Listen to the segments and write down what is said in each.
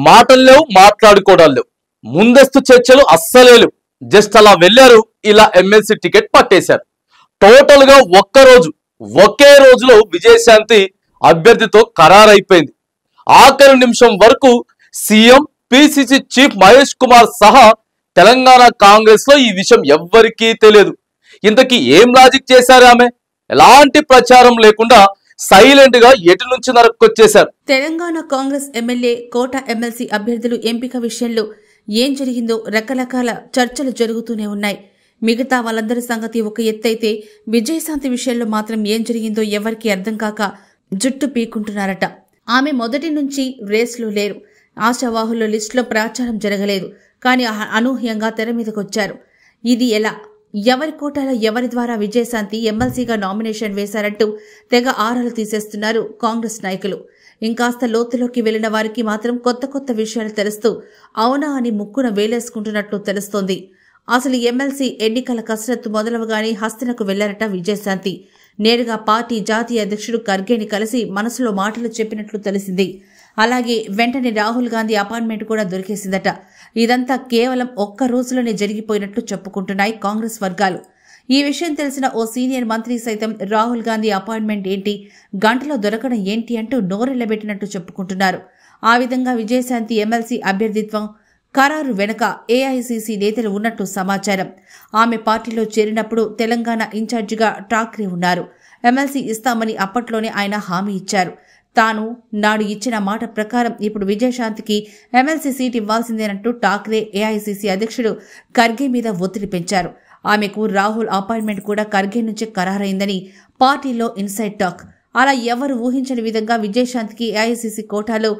మాటలు లేవు, మాట్లాడుకోవడాలు లేవు, ముందస్తు చర్చలు అస్సలేలు. జస్ట్ అలా వెళ్ళారు, ఇలా ఎమ్మెల్సీ టికెట్ పట్టేశారు. టోటల్ గా ఒకే రోజులో విజయశాంతి అభ్యర్థితో ఖరారైపోయింది. ఆఖరి నిమిషం వరకు CM, PCC chief Mahesh Kumar సహా తెలంగాణ కాంగ్రెస్ లో ఈ విషయం ఎవ్వరికీ తెలియదు. ఇంతకీ ఏం లాజిక్ చేశారు ఆమె? ఎలాంటి ప్రచారం లేకుండా సైలెంట్ గా ఎటు నుంచి నరక్కొచ్చేశారు. Telangana Congress MLA, quota MLC అభ్యర్థులు ఎంపిక విషయంలో ఏం జరిగిందో రకరకాల చర్చలు జరుగుతూనే ఉన్నాయి. మిగతా వాళ్ళందరి సంగతి ఒక ఎత్తైతే విజయశాంతి విషయంలో మాత్రం ఏం జరిగిందో ఎవరికీ అర్థం కాక జుట్టు పీకుంటున్నారట. ఆమె మొదటి నుంచి రేస్లో లేరు. ఆశావాహుల లిస్టులో ప్రచారం జరగలేదు. కానీ అనూహ్యంగా తెర మీదకొచ్చారు. ఇది ఎలా? ఎవరి కోటాలో ఎవరి ద్వారా విజయశాంతి ఎమ్మెల్సీగా నామినేషన్ వేశారంటూ తెగ ఆరాలు తీసేస్తున్నారు కాంగ్రెస్ నాయకులు. ఇంకాస్త లోతులోకి వెళ్లిన వారికి మాత్రం కొత్త విషయాలు తెలుస్తూ అవునా అని ముక్కున వేలేసుకుంటున్నట్లు తెలుస్తోంది. అసలు ఎమ్మెల్సీ ఎన్నికల కసరత్తు మొదలవగానే హస్తినకు వెళ్లారట విజయశాంతి. నేరుగా పార్టీ జాతీయ అధ్యక్షుడు ఖర్గేని కలిసి మనసులో మాటలు చెప్పినట్లు తెలిసింది. అలాగే వెంటనే రాహుల్ గాంధీ అపాయింట్మెంట్ కూడా దొరికేసిందట. ఇదంతా కేవలం ఒక్క రోజులోనే జరిగిపోయినట్లు చెప్పుకుంటున్నాయి కాంగ్రెస్ వర్గాలు. ఈ విషయం తెలిసిన ఓ సీనియర్ మంత్రి సైతం రాహుల్ గాంధీ అపాయింట్మెంట్ ఏంటి, గంటలో దొరకడం ఏంటి అంటూ నోరెళ్లబెట్టినట్టు చెప్పుకుంటున్నారు. ఆ విధంగా విజయశాంతి ఎమ్మెల్సీ అభ్యర్థిత్వం ఖరారు వెనుక ఏఐసీసీ నేతలు ఉన్నట్టు సమాచారం. ఆమె పార్టీలో చేరినప్పుడు తెలంగాణ ఇన్ఛార్జిగా ఠాక్రే ఉన్నారు. ఎమ్మెల్సీ ఇస్తామని అప్పట్లోనే ఆయన హామీ ఇచ్చారు. తాను నాడు ఇచ్చిన మాట ప్రకారం ఇప్పుడు విజయశాంతికి ఎమ్మెల్సీ సీట్ ఇవ్వాల్సిందేనంటూ ఠాక్రే ఏఐసీసీ అధ్యక్షుడు ఖర్గే మీద ఒత్తిడి పెంచారు. ఆమెకు రాహుల్ అపాయింట్మెంట్ కూడా ఖర్గే నుంచి ఖరారైందని పార్టీలో ఇన్సైడ్ టాక్. అలా ఎవరు ఊహించని విధంగా విజయశాంతికి ఏఐసీసీ కోటాలో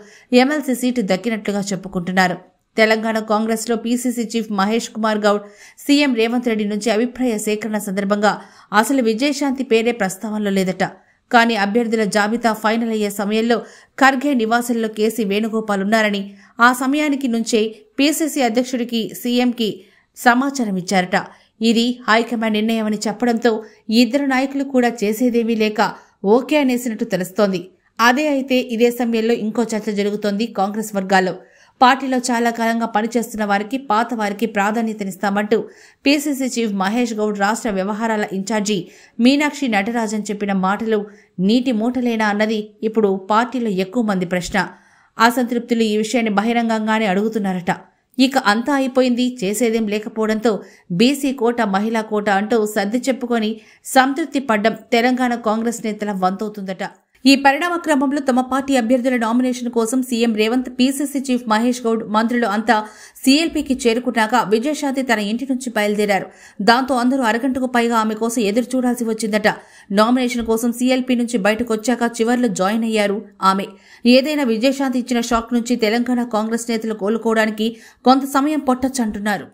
ఎమ్మెల్సీ సీటు దక్కినట్లుగా చెప్పుకుంటున్నారు. తెలంగాణ కాంగ్రెస్ లో PCC chief Mahesh Kumar Goud CM Revanth Reddy నుంచి అభిప్రాయ సేకరణ సందర్భంగా అసలు విజయశాంతి పేరే ప్రస్తావనలో లేదట. కానీ అభ్యర్థుల జాబితా ఫైనల్ అయ్యే సమయంలో ఖర్గే నివాసంలో కేసీ వేణుగోపాల్ ఉన్నారని, ఆ సమయానికి నుంచే పిసిసి అధ్యక్షుడికి, సీఎంకి సమాచారం ఇచ్చారట. ఇది హైకమాండ్ నిర్ణయమని చెప్పడంతో ఇద్దరు నాయకులు కూడా చేసేదేమీ లేక ఓకే అనేసినట్టు తెలుస్తోంది. అదే అయితే ఇదే సమయంలో ఇంకో చర్చ జరుగుతోంది కాంగ్రెస్ వర్గాల్లో. పార్టీలో చాలా కాలంగా పనిచేస్తున్న వారికి, పాత వారికి ప్రాధాన్యతనిస్తామంటూ పిసిసి చీఫ్ మహేష్ గౌడ్ రాష్ట్ర వ్యవహారాల ఇన్ఛార్జి మీనాక్షి నటరాజన్ చెప్పిన మాటలు నీటి మూటలేనా అన్నది ఇప్పుడు పార్టీలో ఎక్కువ మంది ప్రశ్న. అసంతృప్తులు ఈ విషయాన్ని బహిరంగంగానే అడుగుతున్నారట. ఇక అంతా అయిపోయింది, చేసేదేం లేకపోవడంతో బీసీ కోట, మహిళా కోట అంటూ సర్ది చెప్పుకొని సంతృప్తి పడ్డం తెలంగాణ కాంగ్రెస్ నేతల వంతవుతుందట. ఈ పరిణామ క్రమంలో తమ పార్టీ అభ్యర్థుల నామినేషన్ కోసం CM Revanth, PCC chief Mahesh Goud, మంత్రులు అంతా సీఎల్పీకి చేరుకున్నాక విజయశాంతి తన ఇంటి నుంచి బయలుదేరారు. దాంతో అందరూ అరగంటకు పైగా ఆమె కోసం ఎదురు చూడాల్సి వచ్చిందట. నామినేషన్ కోసం సీఎల్పీ నుంచి బయటకు వచ్చాక చివర్లో జాయిన్ అయ్యారు ఆమె. ఏదైనా విజయశాంతి ఇచ్చిన షాక్ నుంచి తెలంగాణ కాంగ్రెస్ నేతలు కోలుకోవడానికి కొంత సమయం పట్టొచ్చంటున్నారు.